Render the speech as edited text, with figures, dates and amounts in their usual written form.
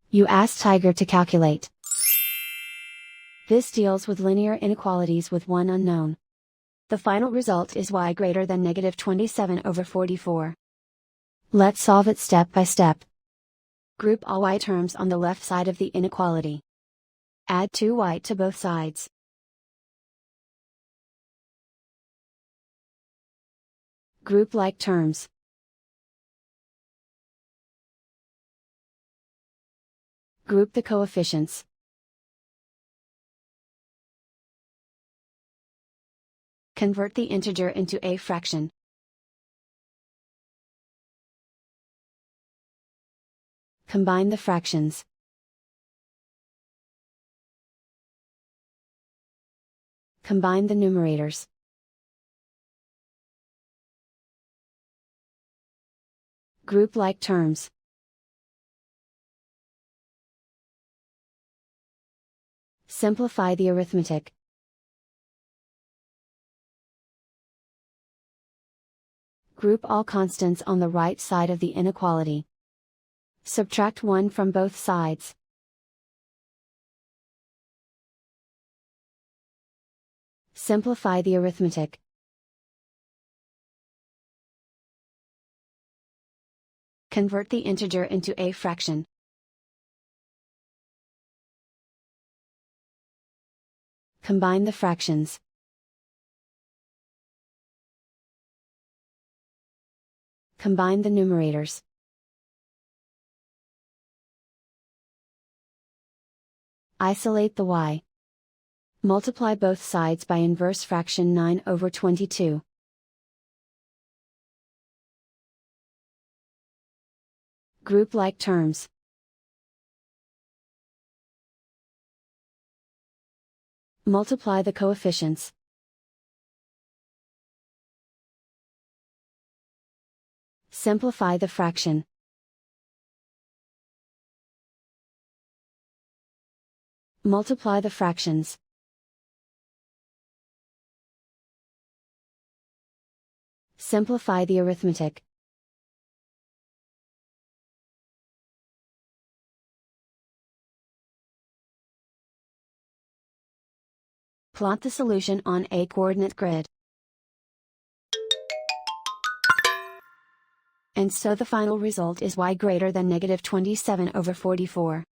You ask Tiger to calculate. This deals with linear inequalities with one unknown. The final result is y greater than -27/44. Let's solve it step by step. Group all y terms on the left side of the inequality. Add 2y to both sides. Group like terms. Group the coefficients. Convert the integer into a fraction. Combine the fractions. Combine the numerators. Group like terms. Simplify the arithmetic. Group all constants on the right side of the inequality. Subtract 1 from both sides. Simplify the arithmetic. Convert the integer into a fraction. Combine the fractions. Combine the numerators. Isolate the y. Multiply both sides by inverse fraction 9/22. Group like terms. Multiply the coefficients. Simplify the fraction. Multiply the fractions. Simplify the arithmetic. Plot the solution on a coordinate grid. And so the final result is y greater than -27/44.